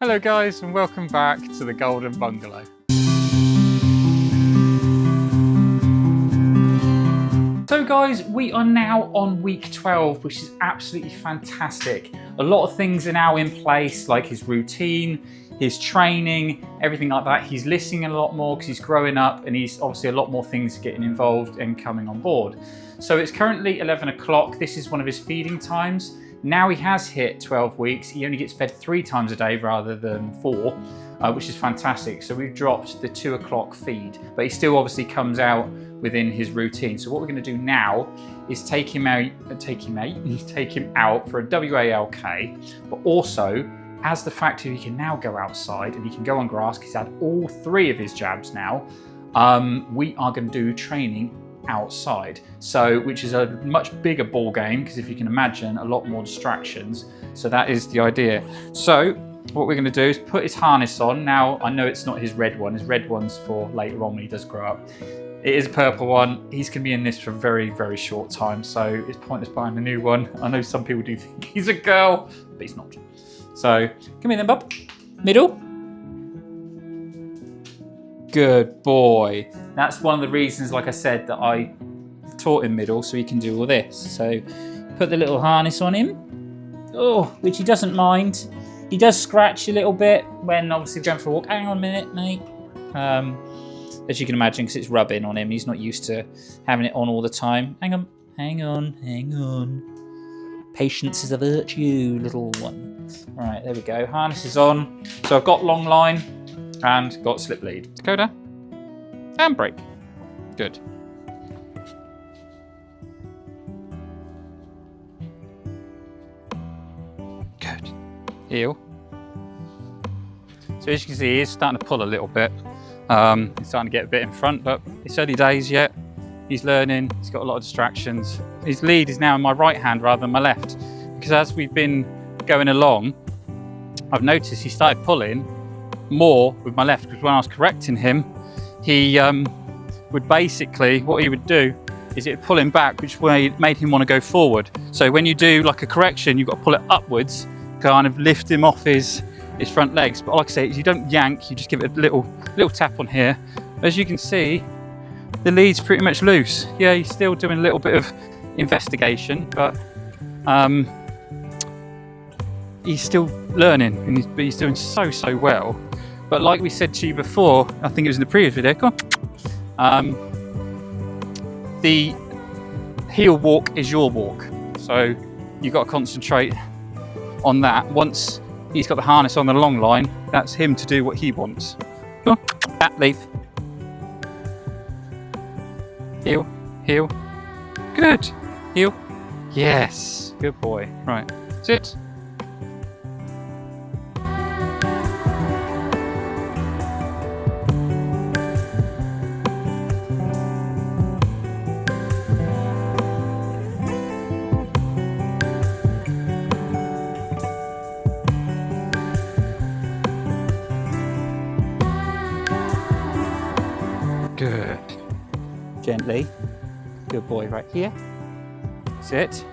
Hello guys and welcome back to the Golden Bungalow. So guys, we are now on week 12, which is absolutely fantastic. A lot of things are now in place, like his routine, his training, everything like that. He's listening a lot more because he's growing up and he's obviously a lot more things getting involved and coming on board. So it's currently 11 o'clock. This is one of his feeding times. Now he has hit 12 weeks. He only gets fed 3 times a day rather than 4, which is fantastic. So we've dropped the 2 o'clock feed, but he still obviously comes out within his routine. So what we're going to do now is take him out for a WALK, but also as the fact that he can now go outside and he can go on grass, because he's had all 3 of his jabs now, we are going to do training outside, so which is a much bigger ball game, because if you can imagine, a lot more distractions. So that is the idea. So what we're going to do is put his harness on. Now I know it's not his red one. His red one's for later on when he does grow up. It is a purple one. He's going to be in this for a very, very short time, so it's pointless buying a new one. I know some people do think he's a girl, but he's not. So come here then, bub. Middle. Good boy. That's one of the reasons, like I said, that I taught him middle, so he can do all this. So put the little harness on him, which he doesn't mind. He does scratch a little bit when obviously going for a walk. Hang on a minute, mate. As you can imagine, because it's rubbing on him, he's not used to having it on all the time. Hang on, hang on, hang on. Patience is a virtue, little one. All right, there we go. Harness is on. So I've got long line and got slip lead. Takoda, and brake. Good. Good. Heel. So as you can see, he's starting to pull a little bit. He's starting to get a bit in front, but it's early days yet. He's learning, he's got a lot of distractions. His lead is now in my right hand rather than my left, because as we've been going along, I've noticed he started pulling more with my left, because when I was correcting him, he would basically, what he would do is it would pull him back, which made him want to go forward. So when you do like a correction, you've got to pull it upwards, kind of lift him off his front legs. But like I say, you don't yank, you just give it a little tap on here. As you can see, the lead's pretty much loose. Yeah, he's still doing a little bit of investigation, but he's still learning, and he's doing so well. But like we said to you before, I think it was in the previous video, come on. The heel walk is your walk. So you've got to concentrate on that. Once he's got the harness on the long line, that's him to do what he wants. Come on, that leaf. Heel, heel. Good. Heel. Yes. Good boy. Right. Sit. Good. Gently. Good boy, right here. Sit.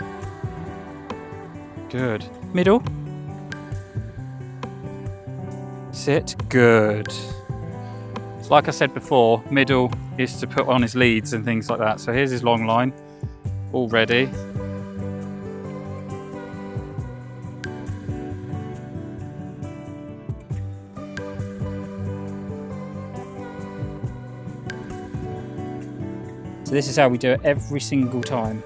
Good. Middle. Sit. Good. So like I said before, middle is to put on his leads and things like that. So here's his long line, all ready. So this is how we do it every single time.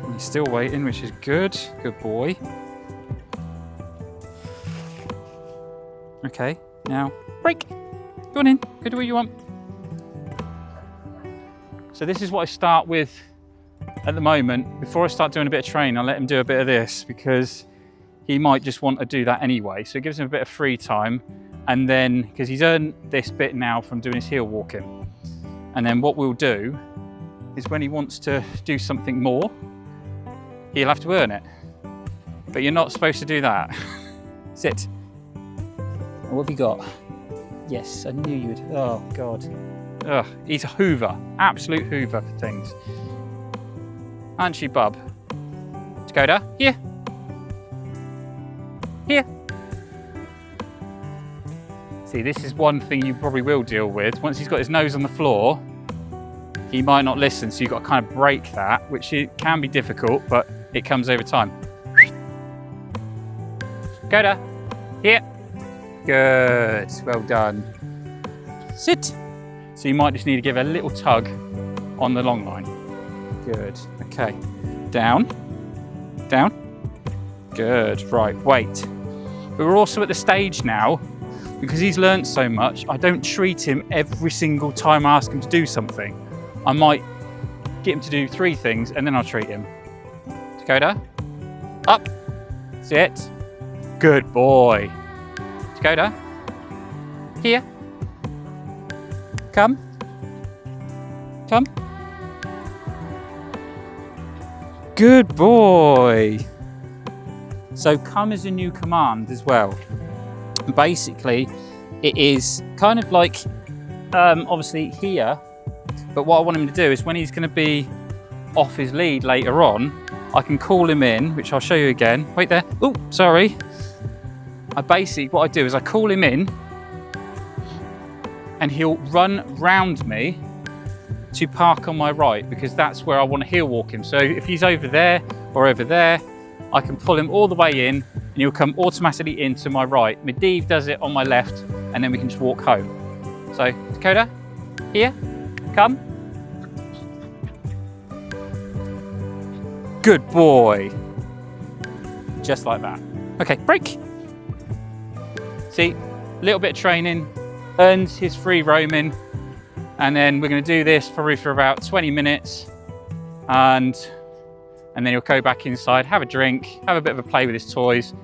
And he's still waiting, which is good. Good boy. Okay, now break. Go on in, go do what you want. So this is what I start with at the moment. Before I start doing a bit of training, I let him do a bit of this, because he might just want to do that anyway. So it gives him a bit of free time. And then, because he's earned this bit now from doing his heel walking. And then what we'll do is when he wants to do something more, he'll have to earn it. But you're not supposed to do that. Sit. What have you got? Yes, I knew you would. Oh, God. Ugh, he's a hoover. Absolute hoover for things. Aren't you, bub? Takoda, here. Here. See, this is one thing you probably will deal with. Once he's got his nose on the floor, he might not listen, so you've got to kind of break that, which it can be difficult, but it comes over time. Takoda, here. Good, well done. Sit. So you might just need to give a little tug on the long line. Good, okay. Down, down. Good, right, wait. But we're also at the stage now, because he's learnt so much, I don't treat him every single time I ask him to do something. I might get him to do 3 things and then I'll treat him. Takoda, up, sit, good boy. Takoda, here, come, come. Good boy. So come is a new command as well. Basically, it is kind of like, obviously here, but what I want him to do is when he's going to be off his lead later on, I can call him in, which I'll show you again. Wait there. Oh, sorry. What I do is I call him in and he'll run round me to park on my right, because that's where I want to heel walk him. So if he's over there or over there, I can pull him all the way in and he'll come automatically into my right. Medivh does it on my left and then we can just walk home. So Takoda, here, come. Good boy. Just like that. Okay, break. See, a little bit of training, earns his free roaming, and then we're going to do this probably for about 20 minutes and then he'll go back inside, have a drink, have a bit of a play with his toys,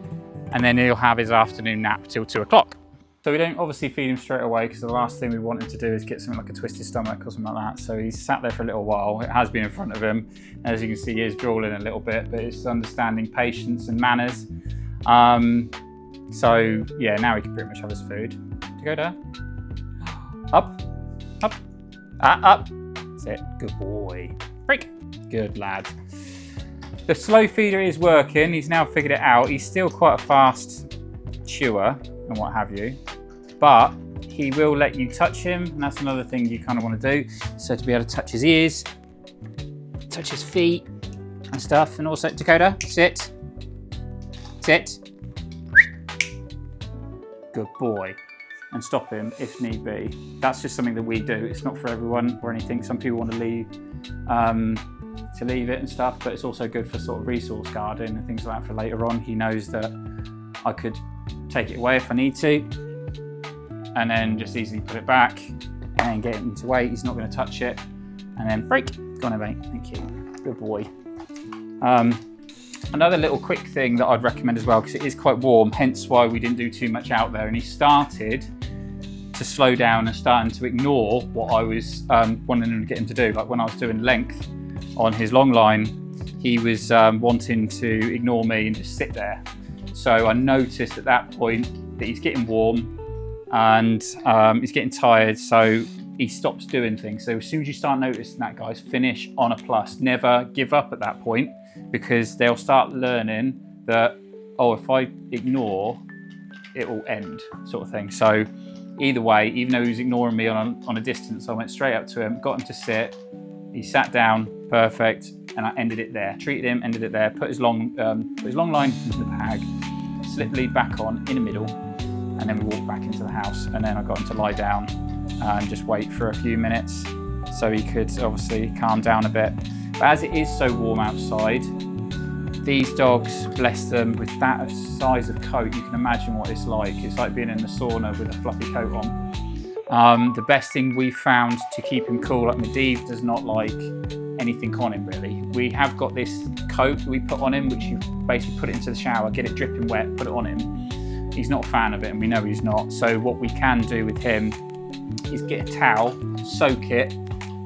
and then he'll have his afternoon nap till 2 o'clock. So we don't obviously feed him straight away, because the last thing we want him to do is get something like a twisted stomach or something like that. So he's sat there for a little while. It has been in front of him. As you can see, he is drooling a little bit, but it's understanding patience and manners. So yeah, now he can pretty much have his food. Takoda, up, up, up. That's it, good boy. Break, good lad. The slow feeder is working. He's now figured it out. He's still quite a fast chewer and what have you, but he will let you touch him, and that's another thing you kind of want to do. So to be able to touch his ears, touch his feet and stuff. And also, Takoda, sit, sit. Good boy. And stop him if need be. That's just something that we do. It's not for everyone or anything. Some people want to leave it and stuff, but it's also good for sort of resource guarding and things like that for later on. He knows that I could take it away if I need to, and then just easily put it back and then get it into weight. He's not going to touch it, and then break. Go on, mate. Thank you. Good boy. Another little quick thing that I'd recommend as well, because it is quite warm, hence why we didn't do too much out there, and he started to slow down and starting to ignore what I was wanting to get him to do. Like when I was doing length on his long line, he was wanting to ignore me and just sit there. So I noticed at that point that he's getting warm and he's getting tired, so he stops doing things. So as soon as you start noticing that, guys, finish on a plus. Never give up at that point, because they'll start learning that, oh, if I ignore, it will end, sort of thing. So either way, even though he was ignoring me on a distance, I went straight up to him, got him to sit. He sat down, perfect, and I ended it there. Treated him, ended it there, put his long line into the bag, slipped lead back on in the middle, and then we walked back into the house. And then I got him to lie down and just wait for a few minutes so he could obviously calm down a bit. But as it is so warm outside, these dogs, bless them, with that size of coat, you can imagine what it's like. It's like being in the sauna with a fluffy coat on. The best thing we found to keep him cool, like Medivh does not like anything on him really. We have got this coat that we put on him, which you basically put it into the shower, get it dripping wet, put it on him. He's not a fan of it, and we know he's not. So what we can do with him is get a towel, soak it,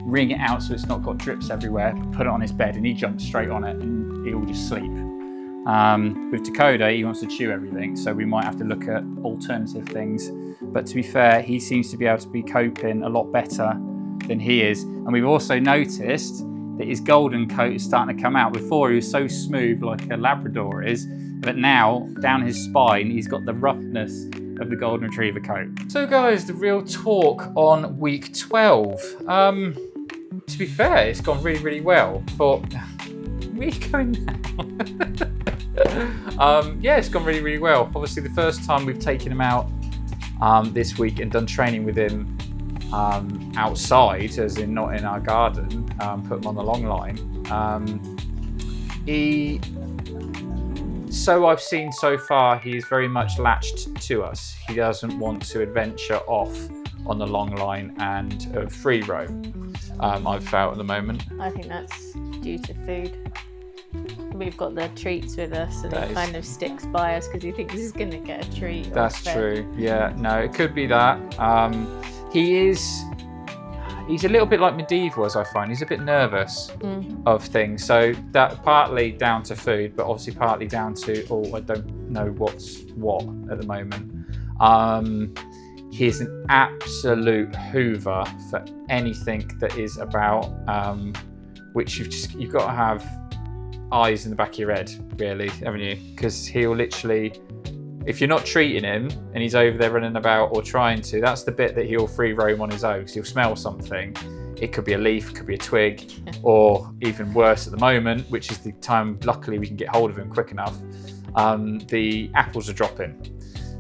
wring it out so it's not got drips everywhere, put it on his bed, and he jumps straight on it and he'll just sleep. With Takoda, he wants to chew everything, so we might have to look at alternative things. But to be fair, he seems to be able to be coping a lot better than he is. And we've also noticed that his golden coat is starting to come out. Before he was so smooth like a Labrador is, But now, down his spine, he's got the roughness of the golden retriever coat. So guys, the real talk on week 12. To be fair, it's gone really, really well. But where are you going now? Yeah, it's gone really, really well. Obviously, the first time we've taken him out this week and done training with him outside, as in not in our garden, put him on the long line. So I've seen so far, he's very much latched to us. He doesn't want to adventure off on the long line and free roam. I've felt at the moment. I think that's due to food. We've got the treats with us, and he kind of sticks by us because he thinks he's going to get a treat. That's true. Yeah, no, it could be that. He's a little bit like Medivh was, I find. He's a bit nervous of things. So that partly down to food, but obviously partly down to, I don't know what's what at the moment. He's an absolute hoover for anything that is about, which you've got to have eyes in the back of your head, really, haven't you? Because he'll literally, if you're not treating him and he's over there running about or trying to, that's the bit that he'll free roam on his own, because he'll smell something. It could be a leaf, it could be a twig, or even worse at the moment, which is the time, luckily, we can get hold of him quick enough. The apples are dropping.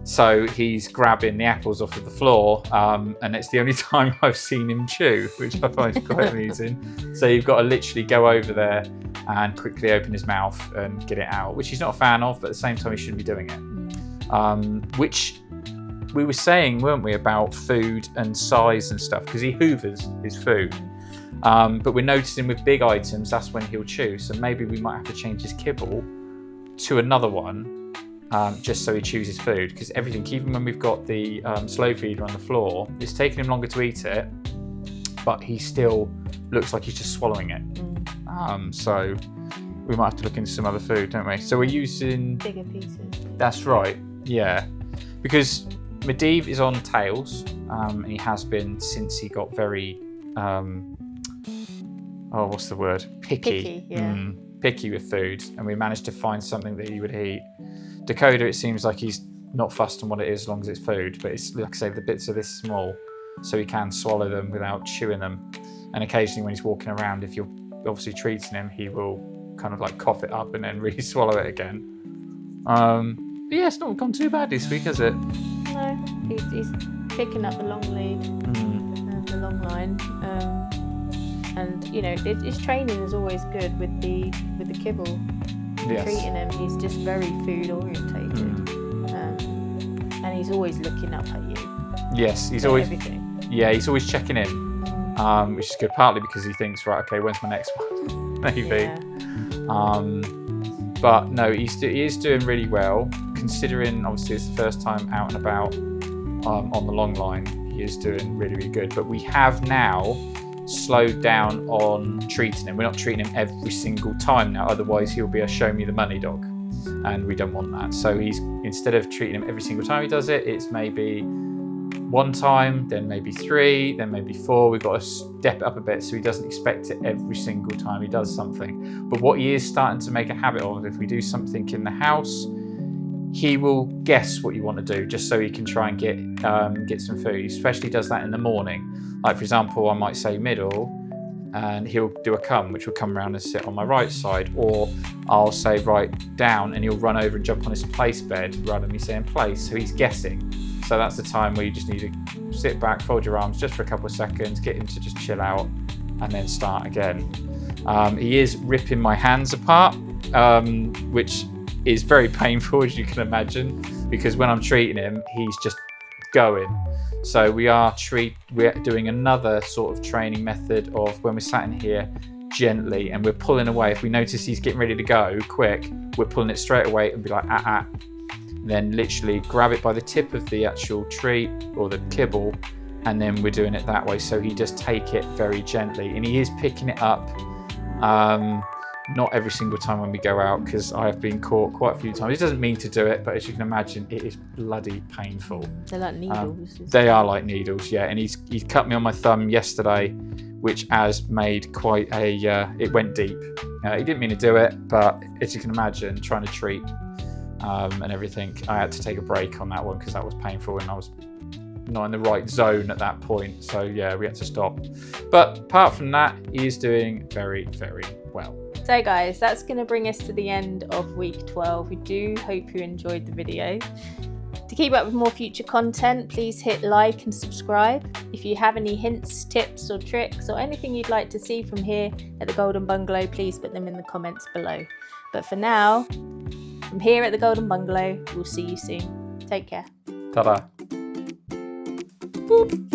So he's grabbing the apples off of the floor, and it's the only time I've seen him chew, which I find quite amusing. So you've got to literally go over there and quickly open his mouth and get it out, which he's not a fan of, but at the same time he shouldn't be doing it. Which we were saying, weren't we, about food and size and stuff, because he hoovers his food. But we're noticing with big items, that's when he'll chew. So maybe we might have to change his kibble to another one, just so he chews his food, because everything, even when we've got the slow feeder on the floor, it's taking him longer to eat it, but he still looks like he's just swallowing it. So we might have to look into some other food, don't we? So we're using bigger pieces. That's right, yeah, because Medivh is on tails, and he has been since he got very what's the word, picky picky with food, and we managed to find something that he would eat. Takoda, it seems like he's not fussed on what it is as long as it's food, but it's, like I say, the bits are this small, so he can swallow them without chewing them. And occasionally when he's walking around, if you're obviously treating him, he will kind of like cough it up and then really swallow it again. But yeah, it's not gone too bad this week, has it? No, he's picking up the long lead and the long line. And you know, his training is always good with the kibble. Yes. Treating him, he's just very food orientated, and he's always looking up at you. Yes, he's always everything. Yeah, he's always checking in, which is good. Partly because he thinks, right, okay, when's my next one? Maybe. Yeah. But no, he is doing really well, considering obviously it's the first time out and about on the long line. He is doing really, really good. But we have now slowed down on treating him. We're not treating him every single time now, otherwise he'll be a show me the money dog, and we don't want that. So he's, instead of treating him every single time he does it, it's maybe one time, then maybe 3, then maybe 4. We've got to step it up a bit so he doesn't expect it every single time he does something. But what he is starting to make a habit of, if we do something in the house, he will guess what you want to do, just so he can try and get some food. He especially does that in the morning. Like, for example, I might say middle, and he'll do a come, which will come around and sit on my right side, or I'll say right down, and he'll run over and jump on his place bed rather than me saying place. So he's guessing. So that's the time where you just need to sit back, fold your arms just for a couple of seconds, get him to just chill out, and then start again. He is ripping my hands apart, which is very painful, as you can imagine, because when I'm treating him, he's just going. So we're doing another sort of training method of, when we're sat in here, gently, and we're pulling away. If we notice he's getting ready to go quick, we're pulling it straight away and be like, then literally grab it by the tip of the actual treat or the kibble, and then we're doing it that way. So he just take it very gently, and he is picking it up. Not every single time when we go out, because I have been caught quite a few times. He doesn't mean to do it, but as you can imagine, it is bloody painful. They're like needles. They are like needles, yeah. And he's cut me on my thumb yesterday, which has made quite a, it went deep. He didn't mean to do it, but as you can imagine, trying to treat and everything. I had to take a break on that one because that was painful and I was not in the right zone at that point. So yeah, we had to stop. But apart from that, he is doing very, very well. So guys, that's going to bring us to the end of week 12. We do hope you enjoyed the video. To keep up with more future content, please hit like and subscribe. If you have any hints, tips or tricks or anything you'd like to see from here at the Golden Bungalow, please put them in the comments below. But for now, from here at the Golden Bungalow, we'll see you soon. Take care. Ta-da. Boop.